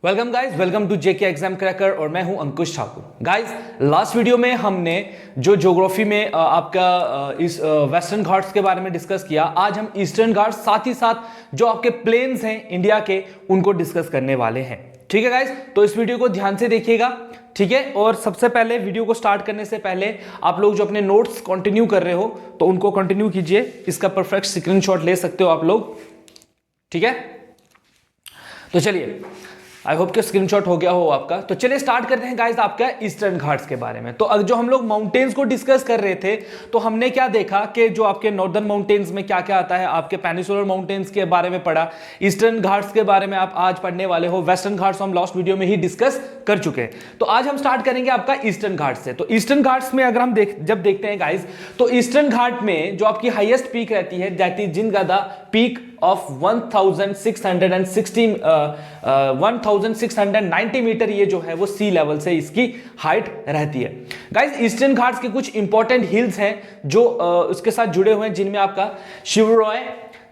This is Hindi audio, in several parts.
Welcome guys, welcome to JK exam cracker और मैं हूं Ankush Thakur. Guys, last video में हमने जो ज्योग्राफी में इस वेस्टर्न घाट्स के बारे में डिस्कस किया। आज हम ईस्टर्न घाट्स साथ ही साथ जो आपके प्लेन्स हैं इंडिया के, उनको डिस्कस करने वाले हैं। ठीक है गाइस, तो इस वीडियो को ध्यान से देखिएगा। ठीक है, और सबसे पहले वीडियो को स्टार्ट करने से पहले आप लोग जो अपने नोट्स कंटिन्यू कर रहे हो तो उनको कंटिन्यू कीजिए। इसका परफेक्ट स्क्रीनशॉट ले सकते हो आप लोग। ठीक है, तो चलिए, आई होप कि स्क्रीनशॉट हो गया हो आपका। तो चलिए स्टार्ट करते हैं गाइस आपका ईस्टर्न घाट्स के बारे में। तो अब जो हम लोग माउंटेन्स को डिस्कस कर रहे थे तो हमने क्या देखा कि जो आपके नॉर्दर्न माउंटेन्स में क्या क्या आता है, आपके पेनिसुलर माउंटेन्स के बारे में पढ़ा, ईस्टर्न घाट्स के बारे में आप आज पढ़ने वाले हो। वेस्टर्न घाट्स हम लास्ट वीडियो में ही डिस्कस कर चुके हैं। तो आज हम स्टार्ट करेंगे आपका ईस्टर्न घाट्स से। तो ईस्टर्न घाट्स में अगर हम जब देखते हैं गाइस, तो ईस्टर्न घाट में जो आपकी हाईएस्ट पीक रहती है that is Jindhagada peak of 1690 meter, ये जो है वो सी लेवल से इसकी हाइट रहती है। गाइस, ईस्टर्न घाट्स के कुछ इंपॉर्टेंट हिल्स हैं जो उसके साथ जुड़े हुए हैं, जिनमें आपका शिवरॉय,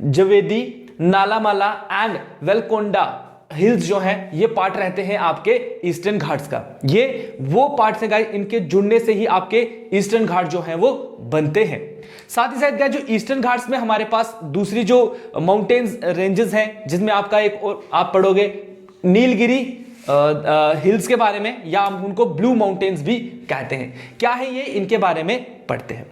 जवेदी, नालामाला एंड वेलकोंडा हिल्स जो हैं ये पार्ट रहते हैं आपके ईस्टर्न घाट्स का। ये वो पार्ट्स हैं गाइस, इनके जुड़ने से ही आपके ईस्टर्न घाट जो हैं वो बनते हैं। साथ ही साथ गाइस, जो ईस्टर्न घाट्स में हमारे पास दूसरी जो माउंटेन्स रेंजेस हैं, जिसमें आपका एक और आप पढ़ोगे नीलगिरी हिल्स के बारे में, या हम उनको ब्लू माउंटेन्स भी कहते हैं। क्या है ये, इनके बारे में पढ़ते हैं।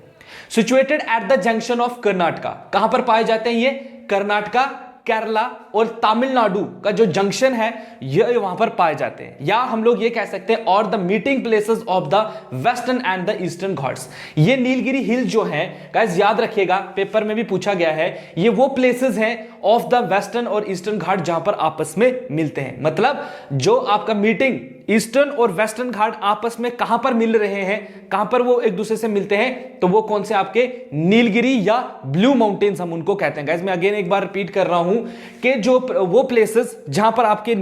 Situated at the junction of Karnataka, कहां पर पाए जाते हैं ये? कर्नाटका, केरला और तमिलनाडु का जो जंक्शन है ये वहां पर पाए जाते हैं, या हम लोग ये कह सकते हैं और the meeting places of the western and the eastern Ghats. ये नीलगिरी हिल्स जो है गाइस, याद रखिएगा, पेपर में भी पूछा गया है, ये वो प्लेसेस हैं ऑफ द वेस्टर्न और ईस्टर्न घाट जहां पर आपस में मिलते हैं। मतलब जो आपका मीटिंग ईस्टर्न और वेस्टर्न घाट आपस में कहां पर मिल रहे हैं, कहां पर वो एक दूसरे से मिलते हैं, तो वो कौन से आपके नीलगिरी या ब्लू माउंटेन्स हम उनको कहते हैं। गाइस, मैं अगेन एक बार रिपीट कर रहा हूं कि जो वो प्लेसेस जहां पर आपके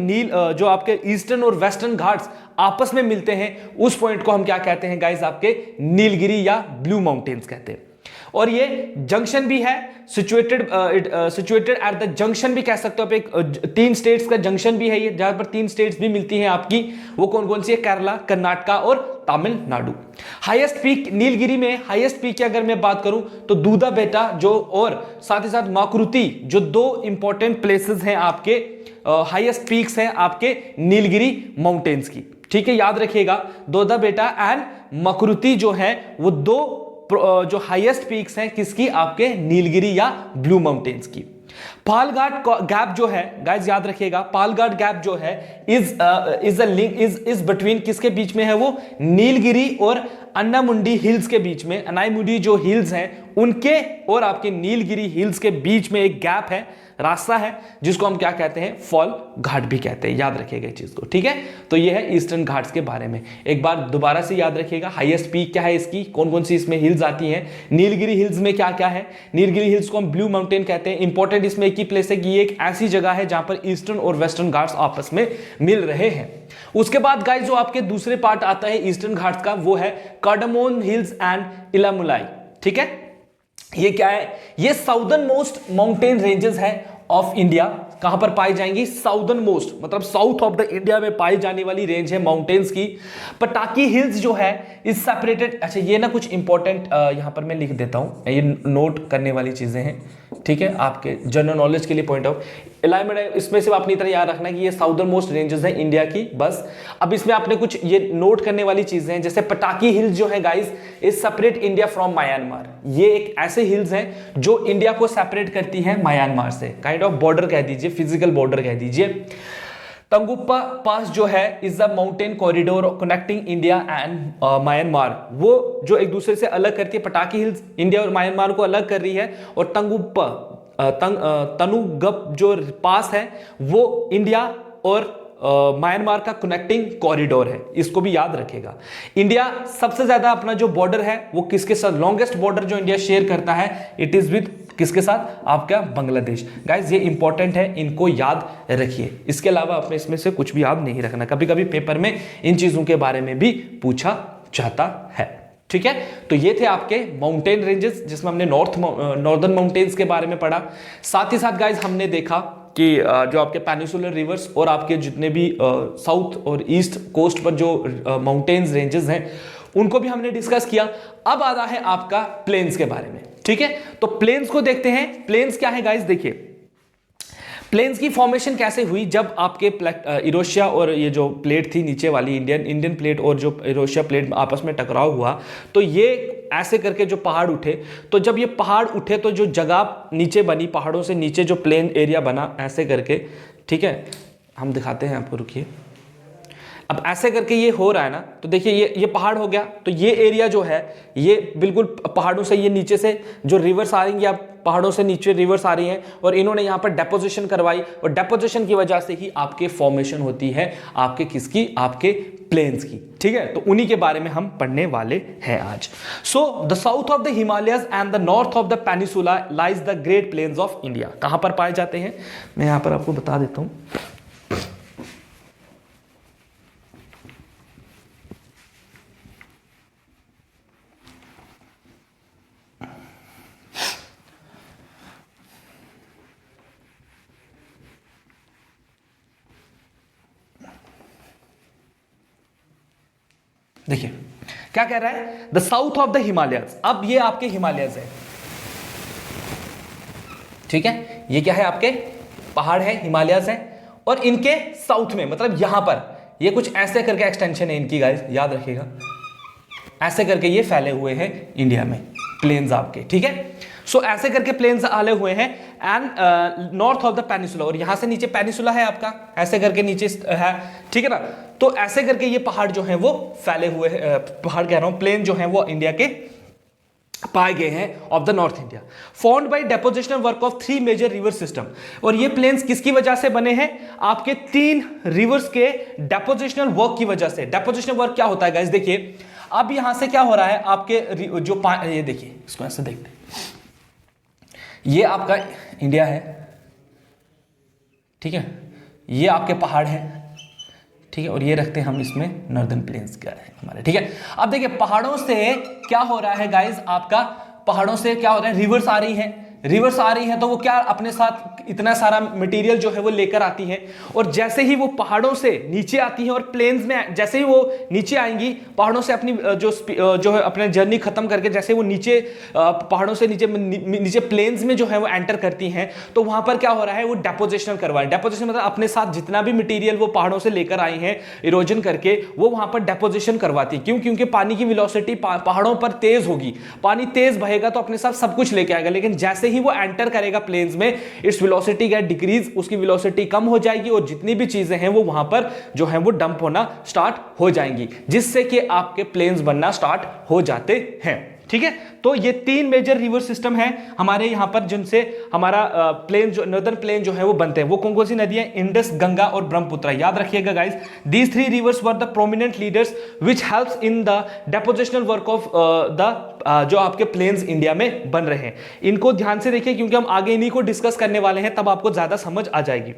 जो आपके ईस्टर्न और वेस्टर्न घाट्स आपस में मिलते हैं, उस पॉइंट को हम क्या कहते हैं गाइस? आपके नीलगिरी या ब्लू माउंटेन्स कहते हैं। और ये जंक्शन भी है, सिचुएटेड एट द जंक्शन भी कह सकते हो आप। एक 3 स्टेट्स का जंक्शन भी है ये, जहां पर 3 स्टेट्स भी मिलती हैं आपकी। वो कौन कौन सी है? केरला, कर्नाटका और तमिलनाडु। हाईएस्ट पीक नीलगिरी में, हाईएस्ट पीक की अगर मैं बात करूं तो दूधा बेटा जो, और साथ ही साथ माकुरुती, जो 2 इंपॉर्टेंट प्लेसेस हैं आपके, हाईएस्ट पीक्स हैं आपके नीलगिरी माउंटेन्स की। ठीक है, याद रखिएगा, दूधा बेटा एंड माकुरुती जो है वो 2 जो हाईएस्ट पीक्स हैं किसकी? आपके नीलगिरी या ब्लू माउंटेन्स की। पालघाट गैप जो है गाइस, याद रखिएगा, पालघाट गैप जो है इज बिटवीन, किसके बीच में है वो? नीलगिरी और अन्नामुंडी हिल्स के बीच में। अन्नामुंडी जो हिल्स हैं उनके और आपके नीलगिरी हिल्स के बीच में एक गैप है, रास्ता है, जिसको हम क्या कहते हैं? फॉल घाट भी कहते हैं। याद रखिएगा इस चीज को। ठीक है, तो ये है ईस्टर्न घाट्स के बारे में। एक बार दोबारा से याद रखिएगा, हाईएस्ट पीक क्या है इसकी, कौन कौन सी इसमें हिल्स आती हैं, नीलगिरी हिल्स में क्या क्या है। नीलगिरी हिल्स को हम ब्लू माउंटेन कहते हैं। इंपॉर्टेंट इसमें एक ही प्लेस है कि ये एक ऐसी जगह है जहां पर ईस्टर्न और वेस्टर्न घाट्स आपस में मिल रहे हैं। उसके बाद गाइस, जो आपके दूसरे पार्ट आता है ईस्टर्न घाट्स का, वो है कार्डामोन हिल्स एंड इलामुलाई। ठीक है, ये क्या है? ये साउदर्न मोस्ट माउंटेन रेंजेस है ऑफ इंडिया। कहां पर पाई जाएंगी? साउदर्न मोस्ट, मतलब साउथ ऑफ द इंडिया में पाई जाने वाली रेंज है माउंटेन्स की। पटाकी हिल्स जो है इज सेपरेटेड। अच्छा, ये ना कुछ इंपॉर्टेंट यहां पर मैं लिख देता हूं, ये नोट करने वाली चीजें हैं। ठीक है, आपके जनरल नॉलेज के लिए पॉइंट ऑफ अलाइनमेंट है, इसमें से अपनी तरह याद रखना कि ये साउदर्न मोस्ट रेंजेस है इंडिया की, बस। अब इसमें आपने कुछ ये नोट करने वाली चीजें हैं, जैसे पटाकी हिल्स जो है guys is separate India from Myanmar. ये एक ऐसे हिल्स हैं जो इंडिया को सेपरेट करती हैं म्यांमार से, काइंड ऑफ बॉर्डर कह दीजिए, फिजिकल बॉर्डर कह दीजिए। तंगुप्पा पास जो है is the mountain corridor connecting India and Myanmar. वो जो एक दूसरे से अलग करती है, पटाकी हिल्स इंडिया और म्यांमार को अलग कर रही है, और तंगुप्पा तनुगप जो पास है वो इंडिया और म्यांमार का कनेक्टिंग कॉरिडोर है। इसको भी याद रखेगा। इंडिया सबसे ज्यादा अपना जो बॉर्डर है वो किसके साथ, लॉन्गेस्ट बॉर्डर जो इंडिया शेयर करता है, इट इज विद किसके साथ? आपका बांग्लादेश। गाइस, ये इंपॉर्टेंट है, इनको याद रखिए। इसके अलावा अपने इसमें से कुछ भी याद नहीं रखना, कभी कभी पेपर में इन चीजों के बारे में भी पूछा जाता है। ठीक है, तो ये थे आपके माउंटेन रेंजेस, जिसमें हमने नॉर्दर्न माउंटेन्स के बारे में पढ़ा। साथ ही साथ गाइस हमने देखा कि जो आपके पेनिसुलर रिवर्स और आपके जितने भी साउथ और ईस्ट कोस्ट पर जो माउंटेन्स रेंजेस हैं उनको भी हमने डिस्कस किया। अब आता है आपका प्लेन्स के बारे में, ठीक है। तो प्लेन्स को देखते हैं। प्लेन्स क्या है गाइस, देखिए प्लेन्स की फॉर्मेशन कैसे हुई जब आपके इरोशिया और ये जो प्लेट थी नीचे वाली इंडियन प्लेट और जो इरोशिया प्लेट आपस में टकराव हुआ, तो ये ऐसे करके जो पहाड़ उठे, तो जब ये पहाड़ उठे तो जो जगह नीचे बनी, पहाड़ों से नीचे जो प्लेन एरिया बना ऐसे करके, ठीक है, हम दिखाते हैं आपको, रुकिए। अब ऐसे करके ये हो रहा है ना, तो देखिए ये पहाड़ हो गया, तो ये एरिया जो है ये बिल्कुल पहाड़ों से, ये नीचे से जो रिवर्स आ रही है, पहाड़ों से नीचे रिवर्स आ रही हैं और इन्होंने यहाँ पर डेपोजिशन करवाई और डेपोजिशन की वजह से ही आपके फॉर्मेशन होती है आपके किसकी, आपके प्लेन्स की, ठीक है। तो उन्हीं के बारे में हम पढ़ने वाले हैं आज। So the south of the Himalayas and the north of the peninsula lies the great plains of India. कहां पर पाए जाते हैं, मैं यहां पर आपको बता देता हूं। देखिए क्या कह रहा है, the south of the Himalayas. अब ये आपके हिमालयस है, ठीक है, ये क्या है, आपके पहाड़ है, हिमालयस है, और इनके साउथ में मतलब यहां पर ये कुछ ऐसे करके एक्सटेंशन है इनकी गाइस, याद रखिएगा, ऐसे करके ये फैले हुए हैं इंडिया में प्लेन्स आपके, ठीक है। सो ऐसे करके प्लेन्स आले हुए हैं and north of the peninsula, और यहां से नीचे पेनिसुला है आपका, ऐसे करके नीचे है, ठीक है ना। तो ऐसे करके ये पहाड़ जो हैं वो फैले हुए हैं, पहाड़ कह रहा हूं, प्लेन जो हैं वो इंडिया के पाए गए हैं of the north India, formed by depositional work of 3 major river system. और ये प्लेन्स किसकी वजह से बने हैं, आपके 3 रिवर्स के डेपोजिशनल वर्क की वजह से। डेपोजिशनल वर्क क्या होता है गाइस, देखिए अब यहां से क्या हो रहा है, आपके जो ये देखिए, इसको ऐसे देखते हैं, ये आपका इंडिया है, ठीक है, ये आपके पहाड़ है, ठीक है, और ये रखते हैं हम इसमें नॉर्दर्न प्लेन्स क्या है हमारे, ठीक है। अब देखिए पहाड़ों से क्या हो रहा है गाइस, आपका पहाड़ों से क्या हो रहा है, रिवर्स आ रही है, रिवर्स आ रही है तो वो क्या अपने साथ इतना सारा मटेरियल जो है वो लेकर आती है, और जैसे ही वो पहाड़ों से नीचे आती है और प्लेन्स में जैसे ही वो नीचे आएंगी, पहाड़ों से अपनी जो है अपने जर्नी खत्म करके जैसे वो नीचे पहाड़ों से नीचे प्लेन्स में जो है वो एंटर करती हैं, तो वहां पर क्या हो रहा है, वो डेपोजिशन करवा, डेपोजिशन मतलब अपने साथ जितना भी मटेरियल वो पहाड़ों से लेकर आई हैं इरोजन करके, वो वहां पर डेपोजिशन करवाती है। क्यों, क्योंकि पानी की वेलोसिटी पहाड़ों पर तेज होगी, पानी तेज बहेगा तो अपने साथ सब कुछ लेके आएगा, लेकिन जैसे ही वो एंटर करेगा प्लेन्स में, इट्स वेलोसिटी गेट डिक्रीज, उसकी वेलोसिटी कम हो जाएगी और जितनी भी चीजें हैं वो वहां पर जो है वो डंप होना स्टार्ट हो जाएंगी, जिससे कि आपके प्लेन्स बनना स्टार्ट हो जाते हैं, ठीक है। तो ये 3 मेजर रिवर सिस्टम है हमारे यहां पर, जिनसे हमारा प्लेन जो नॉर्दर्न प्लेन जो है वो बनते हैं। वो कौन कौन सी नदियां, इंडस, गंगा और ब्रह्मपुत्र, याद रखिएगा guys. These 3 reverse were the prominent leaders which helps in the डेपोजिशनल work of the जो आपके प्लेन्स इंडिया में बन रहे हैं। इनको ध्यान से देखिए क्योंकि हम आगे इन्हीं को डिस्कस करने वाले हैं, तब आपको ज्यादा समझ आ जाएगी।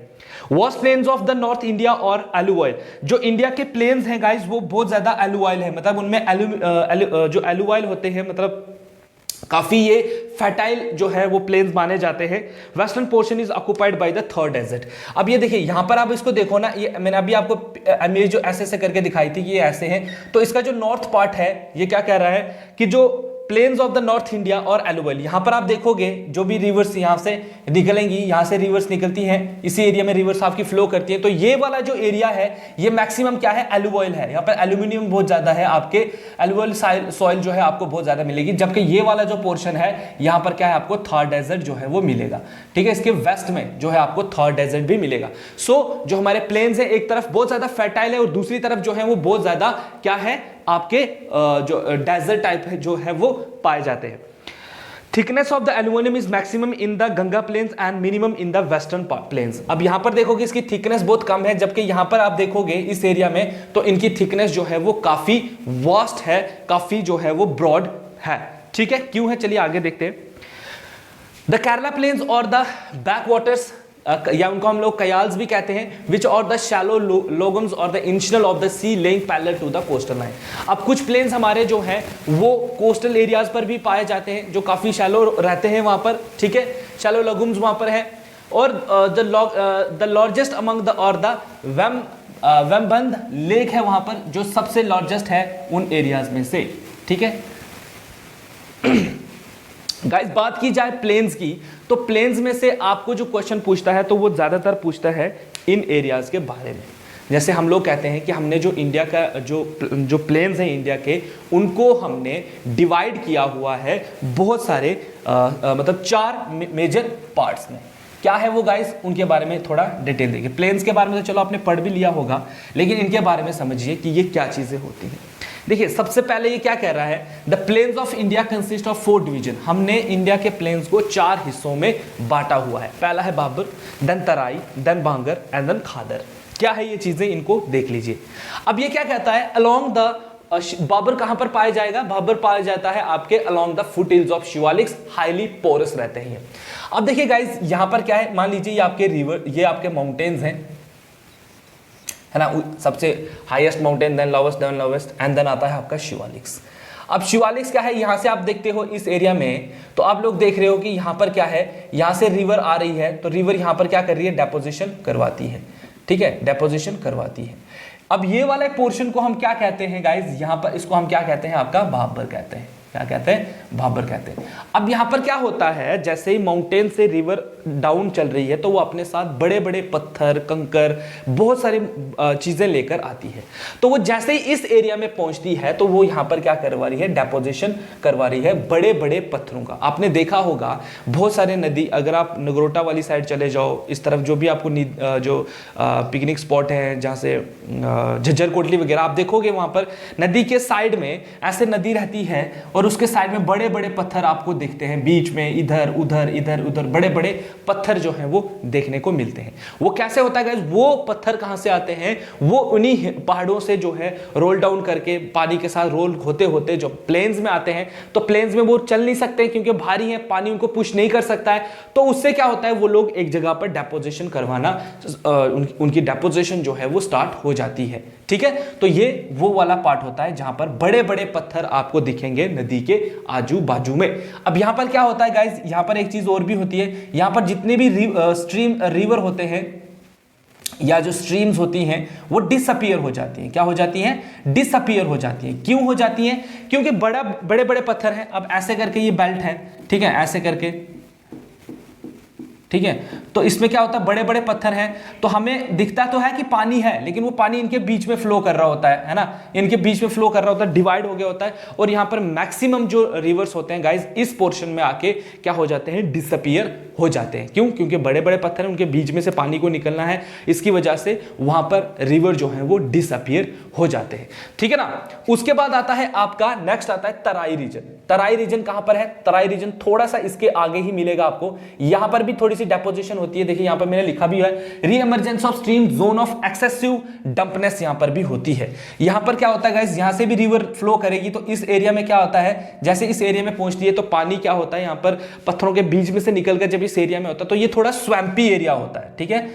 Vast plains of the north India और एलुवाइल, जो इंडिया के प्लेन्स हैं गाइस वो बहुत ज्यादा एलुवाइल है, मतलब उनमें जो एलुवाइल होते हैं, मतलब काफी ये फर्टाइल जो है वो प्लेन्स माने जाते हैं। Western portion is occupied by the Thar desert. अब ये देखिए यहां पर आप इसको देखो ना, ये मैंने अभी आपको इमेज जो ऐसे करके दिखाई थी कि ये ऐसे हैं, तो इसका जो नॉर्थ पार्ट है ये क्या कह रहा है कि जो plains of the north India और एलुवाइल, यहां पर आप देखोगे जो भी रिवर्स यहां से निकलेंगी, यहां से रिवर्स निकलती हैं, इसी एरिया में रिवर्स आपकी फ्लो करती है, तो ये वाला जो एरिया है ये मैक्सिमम क्या है, एलुवाइल है। यहां पर एल्यूमिनियम बहुत ज्यादा है, आपके एलुवाइल सॉइल जो है आपको बहुत ज्यादा मिलेगी, जबकि ये वाला जो पोर्शन है यहां पर क्या है, आपको थॉर डेजर्ट जो है वो मिलेगा, ठीक है। इसके वेस्ट में जो है आपको थॉर डेजर्ट भी मिलेगा। सो जो हमारे प्लेन्स है एक तरफ बहुत ज्यादा फर्टाइल है और दूसरी तरफ जो है वो बहुत ज्यादा क्या है, आपके जो डेजर्ट टाइप है जो है वो पाए जाते हैं। Thickness of the alluvium is maximum in the Ganga plains and minimum in the western plains. अब यहां पर देखोगे इसकी थिकनेस बहुत कम है, जबकि यहां पर आप देखोगे इस एरिया में तो इनकी थिकनेस जो है वो काफी वास्ट है, काफी जो है वो ब्रॉड है, ठीक है। क्यों है, चलिए आगे देखते हैं। द केरला प्लेन्स और द बैक वाटर्स, या उनको हम लोग कयाल्स भी कहते हैं, विच और द शैलो लोगम्स और द इंशनल of the sea lying parallel to the coastal line. अब कुछ प्लेन्स हमारे जो हैं वो कोस्टल एरियाज पर भी पाए जाते हैं, जो काफी शैलो रहते हैं वहां पर, ठीक है, शैलो लोगम्स वहां पर है। और द लार्जेस्ट अमंग द और द वेम्बंद लेक है वहां पर, जो सबसे लार्जेस्ट है उन एरियाज में से। ठीक है गाइस, बात की जाए प्लेन्स की, तो प्लेन्स में से आपको जो क्वेश्चन पूछता है तो वो ज्यादातर पूछता है इन एरियाज के बारे में। जैसे हम लोग कहते हैं कि हमने जो इंडिया का जो प्लेन्स हैं इंडिया के, उनको हमने डिवाइड किया हुआ है बहुत सारे मतलब 4 मेजर पार्ट्स में। क्या है वो गाइस, उनके बारे में थोड़ा डिटेल देखिए। प्लेन्स के बारे में तो चलो आपने पढ़ भी लिया होगा, लेकिन इनके बारे में समझिए कि ये क्या चीजें होती हैं। देखिए सबसे पहले ये क्या कह रहा है, the plains of India consist of 4 division. हमने इंडिया के प्लेन्स को 4 हिस्सों में बांटा हुआ है। पहला है Bhabar, then Terai, then Bangar and then Khadar. क्या है ये चीजें, इनको देख लीजिए। अब ये क्या कहता है, अलोंग द बाबर कहां पर पाया जाएगा, बाबर पाया जाता है आपके along the foothills of Shivaliks, highly porous रहते हैं। अब देखिए गाइस, यहां पर क्या है, मान लीजिए ये आपके रिवर, ये आपके माउंटेन्स हैं, है ना, सबसे highest mountain, then lowest and then आता है आपका शिवालिक्स। अब शिवालिक्स क्या है, यहां से आप देखते हो इस एरिया में, तो आप लोग देख रहे हो कि यहां पर क्या है, यहां से रिवर आ रही है, तो रिवर यहां पर क्या कर रही है, डेपोजिशन करवाती है। ठीक है, डेपोजिशन करवाती है। अब ये वाले पोर्शन को हम क्या कहते हैं गाइस, यहां पर इसको हम क्या कहते हैं, आपका भाबर कहते हैं। क्या कहते हैं, भाबर कहते हैं। अब यहां पर क्या होता है, जैसे ही माउंटेन से रिवर डाउन चल रही है तो वो अपने साथ बड़े बड़े पत्थर, कंकर, बहुत सारी चीजें लेकर आती है। तो वो जैसे ही इस एरिया में पहुंचती है तो वो यहां पर क्या करवा रही है, डेपोजिशन करवा रही है बड़े बड़े पत्थरों का। आपने देखा होगा बहुत सारे नदी, अगर आप नगरोटा वाली साइड चले जाओ, इस तरफ जो भी आपको जो पिकनिक स्पॉट है, जहां से झज्जर कोटली वगैरह, आप देखोगे वहां पर नदी के साइड में ऐसे नदी रहती है और उसके साइड में बड़े बड़े पत्थर आपको दिखते हैं, बीच में इधर उधर बड़े बड़े पत्थर जो हैं वो देखने को मिलते हैं। वो कैसे होता है गाइस, वो पत्थर कहां से आते हैं, वो उन्हीं पहाड़ों से जो है रोल डाउन करके पानी के साथ रोल होते होते जो प्लेन्स में आते हैं। तो प्लेन्स में वो चल नहीं सकते क्योंकि भारी है, पानी उनको पुश नहीं कर सकता है। तो उससे क्या होता है, वो लोग एक जगह पर डेपोजिशन करवाना, उनकी डेपोजिशन जो है वो स्टार्ट हो जाती है। ठीक है, तो ये वो वाला पार्ट होता है जहां पर बड़े बड़े पत्थर आपको दिखेंगे नदी के आजू बाजू में। अब यहां पर क्या होता है गाइस, यहां पर एक चीज और भी होती है, यहां पर जितने भी रिवर होते हैं या जो स्ट्रीम्स होती हैं वो डिसअपीयर हो जाती हैं। क्या हो जाती हैं, डिसअपीयर हो जाती हैं। क्यों हो जाती हैं, क्योंकि बड़े बड़े पत्थर हैं। अब ऐसे करके ये बेल्ट है, ठीक है, ऐसे करके, ठीक है, तो इसमें क्या होता है, बड़े बड़े पत्थर हैं, तो हमें दिखता तो है कि पानी है, लेकिन वो पानी इनके बीच में फ्लो कर रहा होता है ना, इनके बीच में फ्लो कर रहा होता है, डिवाइड हो गया होता है। और यहां पर मैक्सिमम जो रिवर्स होते हैं गाइस, इस पोर्शन में आके क्या हो जाते हैं, डिसअपीयर हो जाते हैं। क्यों, क्योंकि बड़े बड़े पत्थर हैं, उनके बीच में से पानी को निकलना है, इसकी वजह से वहां पर रिवर जो है वो डिसअपीयर हो जाते हैं। ठीक है ना। उसके बाद आता है आपका नेक्स्ट आता है तराई रीजन। तराई रीजन कहां पर है, तराई रीजन थोड़ा सा इसके आगे ही मिलेगा आपको। यहां पर भी थोड़ी सी डेपोजिशन होती है, देखिए यहां पर मैंने लिखा भी है, reemergence of stream, zone of excessive dampness यहां पर भी होती है। यहां पर क्या होता है गाइस, यहां से भी रिवर फ्लो करेगी, तो इस एरिया में क्या होता है, जैसे इस एरिया में पहुंचती है तो पानी क्या होता है, यहां पर पत्थरों के बीच में से निकलकर जब इस एरिया में होता है तो ये थोड़ा स्वैम्पी एरिया होता है। ठीक है,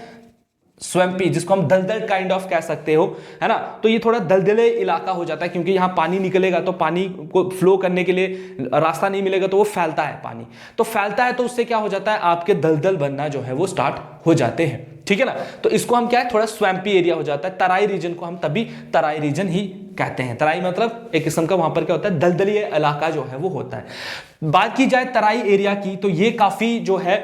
स्वैम्पी, जिसको हम दलदल काइंड ऑफ कह सकते हो, है ना। तो ये थोड़ा दलदले इलाका हो जाता है, क्योंकि यहां पानी निकलेगा तो पानी को फ्लो करने के लिए रास्ता नहीं मिलेगा, तो वो फैलता है पानी, तो फैलता है तो उससे क्या हो जाता है, आपके दलदल बनना जो है वो स्टार्ट हो जाते हैं। ठीक है ना, तो इसको हम क्या है, थोड़ा स्वैम्पी एरिया हो जाता है। तराई रीजन को हम तभी तराई रीजन ही कहते हैं। तराई मतलब एक किस्म का वहां पर क्या होता है, दलदली इलाका जो है वो होता है। बात की जाए तराई एरिया की, तो ये काफी जो है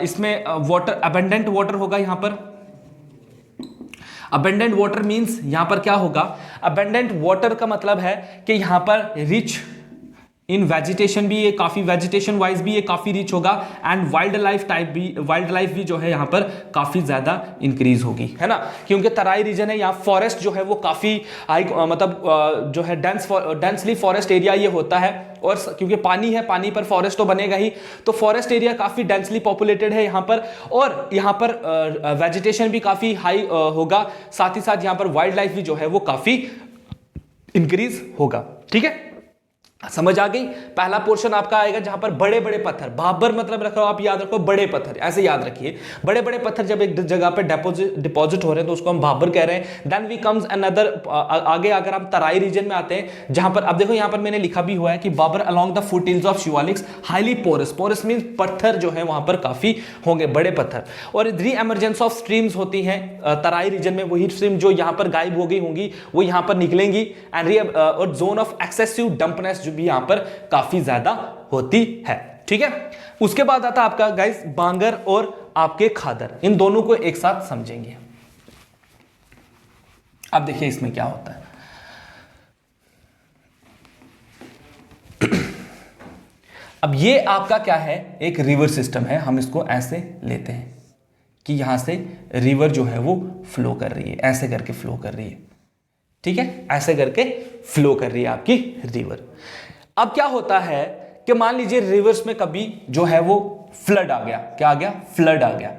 इसमें वाटर, अबंडेंट वाटर होगा यहां पर। अबंडेंट वाटर मींस यहां पर क्या होगा, अबंडेंट वाटर का मतलब है कि यहां पर रिच इन वेजिटेशन भी, ये काफी वेजिटेशन वाइज भी ये काफी रिच होगा, एंड वाइल्ड लाइफ भी जो है यहाँ पर काफी ज्यादा इंक्रीज होगी, है ना। क्योंकि तराई रीजन है, यहाँ फॉरेस्ट जो है वो काफी हाई, मतलब जो है डेंसली फॉरेस्ट एरिया ये होता है। और क्योंकि पानी है, पानी पर फॉरेस्ट तो बनेगा ही, तो फॉरेस्ट एरिया काफी डेंसली पॉपुलेटेड है यहाँ पर, और यहाँ पर वेजिटेशन भी काफी हाई होगा, साथ ही साथ यहाँ पर वाइल्ड लाइफ भी जो है वो काफी इंक्रीज होगा। ठीक है, समझ आ गई। पहला पोर्शन आपका आएगा जहां पर बड़े बड़े पत्थर, भाबर मतलब रखो आप, याद रखो बड़े पत्थर, ऐसे याद रखिए, बड़े बड़े पत्थर जब एक जगह पे डिपॉजिट हो रहे हैं तो उसको हम भाबर कह रहे हैं। देन वी कम्स अनदर, आगे अगर हम तराई रीजन में आते हैं जहां पर अब देखो यहां पर मैंने लिखा भी हुआ है कि Bhabar along the foothills of Shivaliks highly porous, porous means पत्थर जो है वहां पर काफी होंगे, बड़े पत्थर। और री एमरजेंस ऑफ स्ट्रीम्स होती हैं तराई रीजन में, वही स्ट्रीम जो यहां पर गायब हो गई होंगी वो यहां पर निकलेंगी। एंड और जोन ऑफ एक्सेसिव डंपनेस जो भी यहां पर काफी ज्यादा होती है, ठीक है। उसके बाद आता आपका गाइस बांगर और आपके खादर, इन दोनों को एक साथ समझेंगे। अब देखिए इसमें क्या होता है। अब ये आपका क्या है, एक रिवर सिस्टम है, हम इसको ऐसे लेते हैं कि यहां से रिवर जो है वो फ्लो कर रही है, ऐसे करके फ्लो कर रही है, ठीक है, ऐसे करके फ्लो कर रही है आपकी रिवर। अब क्या होता है कि मान लीजिए रिवर्स में कभी जो है वो फ्लड आ गया, क्या आ गया, फ्लड आ गया,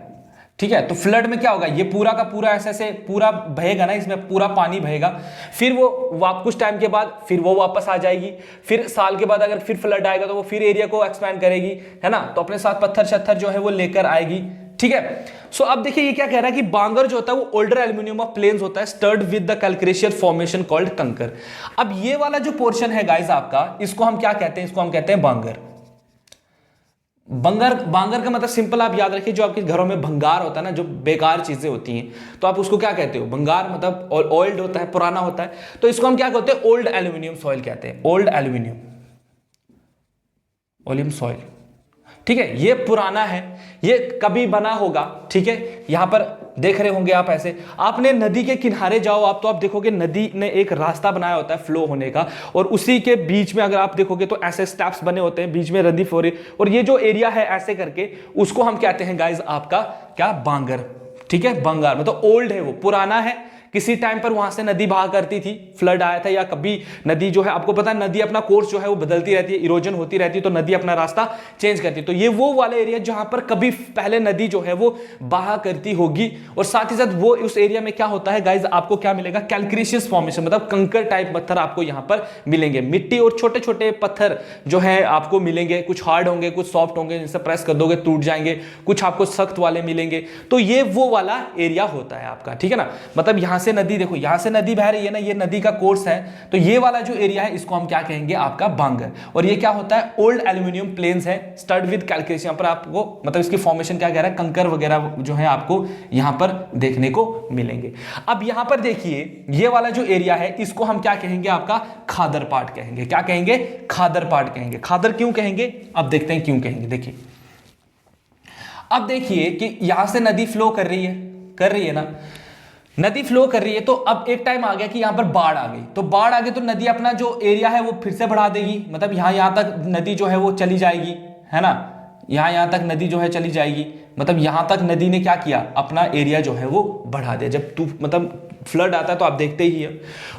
ठीक है। तो फ्लड में क्या होगा, ये पूरा का पूरा ऐसे ऐसे पूरा बहेगा ना, इसमें पूरा पानी बहेगा, फिर वो कुछ टाइम के बाद फिर वो वापस आ जाएगी, फिर साल के बाद अगर फिर फ्लड आएगा तो वो फिर एरिया को एक्सपैंड करेगी, है ना, तो अपने साथ पत्थर शत्थर जो है वो लेकर आएगी, ठीक है। सो अब देखिए ये क्या कह रहा है कि बांगर जो होता है वो ओल्डर एल्यूमिनियम ऑफ प्लेन्स होता है, studded with the calcareous formation called kankar. अब ये वाला जो पोर्शन है गाइस आपका, इसको हम क्या कहते हैं, इसको हम कहते हैं बांगर। बांगर का मतलब सिंपल आप याद रखिए, जो आपके घरों में भंगार होता है ना, जो बेकार चीजें होती हैं, तो आप उसको क्या कहते हो, भंगार, मतलब ओल्ड होता है, पुराना होता है, तो इसको हम क्या कहते हैं, ओल्ड एल्यूमिनियम सॉइल कहते हैं, ओल्ड एल्यूमिनियम सॉइल, ठीक है। ये पुराना है, ये कभी बना होगा, ठीक है। यहां पर देख रहे होंगे आप, ऐसे आपने नदी के किनारे जाओ आप, तो आप देखोगे नदी ने एक रास्ता बनाया होता है फ्लो होने का, और उसी के बीच में अगर आप देखोगे तो ऐसे स्टेप्स बने होते हैं, बीच में नदी फ्लो रही, और ये जो एरिया है ऐसे करके, उसको हम कहते हैं गाइज आपका क्या, बांगर, ठीक है। बांगर मतलब ओल्ड है, वो पुराना है, किसी टाइम पर वहां से नदी बहा करती थी, फ्लड आया था, या कभी नदी जो है, आपको पता है नदी अपना कोर्स जो है वो बदलती रहती है, इरोजन होती रहती है, तो नदी अपना रास्ता चेंज करती है। तो ये वो वाला एरिया जहां पर कभी पहले नदी जो है वो बहा करती होगी, और साथ ही साथ वो उस एरिया में क्या होता है गाइज, आपको क्या मिलेगा, कैलक्रेशियस फॉर्मेशन, मतलब कंकर टाइप पत्थर आपको यहां पर मिलेंगे, मिट्टी और छोटे छोटे पत्थर जो है आपको मिलेंगे, कुछ हार्ड होंगे, कुछ सॉफ्ट होंगे, जिनसे प्रेस कर दोगे टूट जाएंगे, कुछ आपको सख्त वाले मिलेंगे। तो ये वो वाला एरिया होता है आपका, ठीक है ना। मतलब यहां से नदी, देखो यहां से नदी बह रही है ना, ये नदी का कोर्स है, तो ये वाला जो एरिया है इसको हम क्या कहेंगे, आपका बांगर। और ये क्या होता है, ओल्ड एल्यूमिनियम प्लेन्स है, स्टड विद कैलक्रेशियस, यहां पर आपको मतलब इसकी फॉर्मेशन क्या कह रहा है, कंकर वगैरह जो है आपको यहां पर देखने को मिलेंगे। अब यहां पर देखिए ये वाला जो एरिया है इसको हम क्या कहेंगे, आपका खादर पार्ट कहेंगे। क्या कहेंगे, खादर पार्ट कहेंगे। खादर क्यों कहेंगे, अब देखते हैं क्यों कहेंगे। देखिए अब देखिए कि यहां से नदी फ्लो कर रही है ना, नदी फ्लो कर रही है, तो अब एक टाइम आ गया कि यहां पर बाढ़ आ गई, तो बाढ़ आ गई तो नदी अपना जो एरिया है वो फिर से बढ़ा देगी, मतलब यहां तक नदी जो है वो चली जाएगी, है ना, यहां तक नदी जो है चली जाएगी, मतलब यहां तक नदी ने क्या किया, अपना एरिया जो है वो बढ़ा दिया। जब मतलब फ्लड आता है तो आप देखते ही है,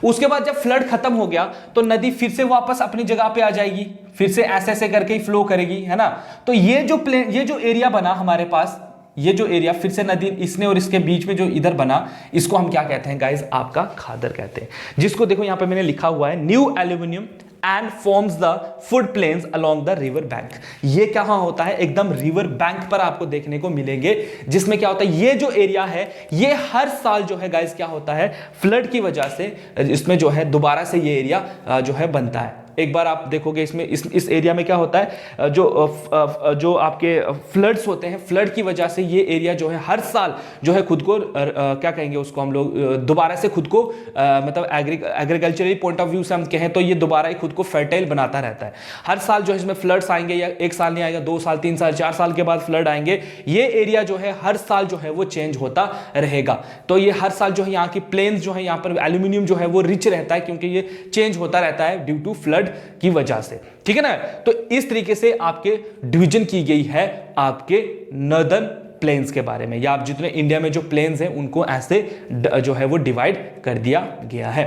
उसके बाद जब फ्लड खत्म हो गया तो नदी फिर से वापस अपनी जगह पे आ जाएगी, फिर से ऐसे ऐसे करके ही फ्लो करेगी, है ना। तो ये जो एरिया बना हमारे पास, ये जो एरिया फिर से नदी इसने और इसके बीच में जो इधर बना, इसको हम क्या कहते हैं गाइस, आपका खादर कहते हैं, जिसको देखो यहां पे मैंने लिखा हुआ है, new alluvium and forms the foot plains along the river bank. ये क्या होता है, एकदम रिवर बैंक पर आपको देखने को मिलेंगे, जिसमें क्या होता है, ये जो एरिया है ये हर साल जो है गाइस क्या होता है, फ्लड की वजह से इसमें जो है दोबारा से ये एरिया जो है बनता है। एक बार आप देखोगे इसमें इस एरिया में क्या होता है, जो आपके फ्लड्स होते हैं, फ्लड की वजह से ये एरिया जो है हर साल जो है खुद को क्या कहेंगे उसको हम लोग, दोबारा से खुद को मतलब एग्रीकल्चरली पॉइंट ऑफ व्यू से हम कहें तो ये दोबारा ही खुद को फर्टाइल बनाता रहता है। हर साल जो है इसमें फ्लड्स आएंगे, या एक साल नहीं आएगा, 2 साल 3 साल 4 साल के बाद फ्लड आएंगे, ये एरिया जो है हर साल जो है वो चेंज होता रहेगा। तो ये हर साल जो है यहाँ की प्लेन्स जो है, यहाँ पर एल्यूमिनियम जो है वो रिच रहता है, क्योंकि ये चेंज होता रहता है ड्यू टू फ्लड की वजह से, ठीक है ना। तो इस तरीके से आपके डिवीजन की गई है आपके नॉर्दर्न प्लेन्स के बारे में, या आप जितने इंडिया में जो प्लेन्स हैं उनको ऐसे जो है वो डिवाइड कर दिया गया है,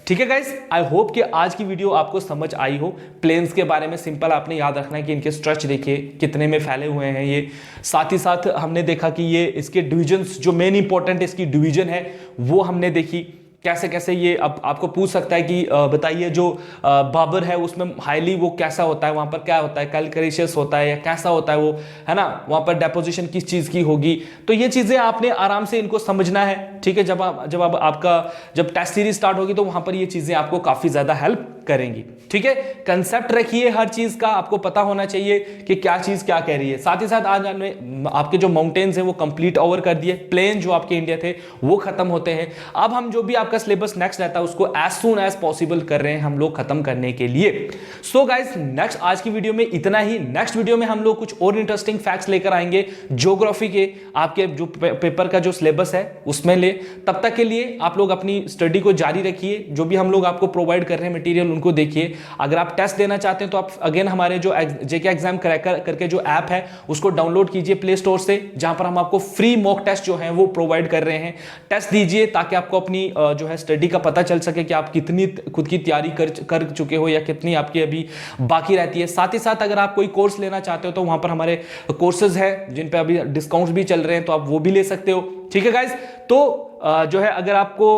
ठीक है गाइस। आई होप कि आज की वीडियो आपको समझ आई हो। प्लेन्स के बारे में सिंपल आपने याद रखना है कि इनके स्ट्रेच देखिए कितने में फैले हुए हैं ये, साथ ही साथ हमने देखा कि ये इसके डिविजन्स जो मेन इंपॉर्टेंट इसकी डिवीजन है वो हमने देखी, कैसे कैसे ये अब आपको पूछ सकता है कि बताइए जो बाबर है उसमें हाईली वो कैसा होता है, वहां पर क्या होता है, कैलकुलेशियस होता है या कैसा होता है वो, है ना, वहां पर डेपोजिशन किस चीज की होगी। तो ये चीजें आपने आराम से इनको समझना है, ठीक है। जब आपका टेस्ट सीरीज स्टार्ट होगी तो वहां पर ये चीजें आपको काफी ज्यादा हेल्प करेंगी, ठीक है। कंसेप्ट रखिए हर चीज का, आपको पता होना चाहिए कि क्या चीज क्या कह रही है। साथ ही साथ आज हमने आपके जो माउंटेन्स हैं वो कंप्लीट ओवर कर दिए, प्लेन जो आपके इंडिया थे वो खत्म होते हैं। अब हम जो भी आपका सिलेबस नेक्स्ट रहता है उसको एज सून एज पॉसिबल कर रहे हैं हम लोग खत्म करने के लिए। सो गाइस, नेक्स्ट आज की वीडियो में इतना ही। नेक्स्ट वीडियो में हम लोग कुछ और इंटरेस्टिंग फैक्ट्स लेकर आएंगे ज्योग्राफी के, आपके जो पेपर का जो सिलेबस है उसमें ले। तब तक के लिए आप लोग अपनी स्टडी को जारी रखिए, जो भी हम लोग आपको प्रोवाइड कर रहे हैं मटेरियल उनको देखिए। अगर आप टेस्ट देना चाहते हैं तो आप अगेन हमारे जो जेके एग्जाम क्रैकर करके जो ऐप है उसको डाउनलोड कीजिए प्ले स्टोर से, जहां पर हम आपको फ्री मॉक टेस्ट जो है वो प्रोवाइड कर रहे हैं। टेस्ट दीजिए ताकि आपको अपनी जो है स्टडी का पता चल सके कि आप कितनी खुद की तैयारी कर चुके हो या कितनी आपकी अभी बाकी रहती है। साथ ही साथ अगर आप कोई कोर्स लेना चाहते हो तो वहां पर हमारे कोर्सेज है जिन पे अभी डिस्काउंट्स भी चल रहे हैं, तो आप वो भी ले सकते हो, ठीक है गाइस। तो जो है अगर आपको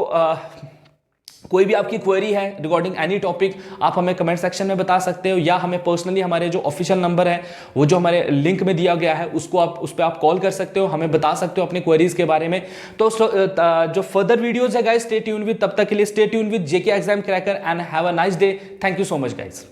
कोई भी आपकी क्वेरी है रिगार्डिंग एनी टॉपिक, आप हमें कमेंट सेक्शन में बता सकते हो, या हमें पर्सनली हमारे जो ऑफिशियल नंबर है वो जो हमारे लिंक में दिया गया है उसको आप उस पर आप कॉल कर सकते हो, हमें बता सकते हो अपने क्वेरीज के बारे में। तो जो फर्दर वीडियोस है गाइस, स्टे ट्यून्ड विद, तब तक के लिए stay tuned with JK exam cracker and have a nice day. Thank you so much guys.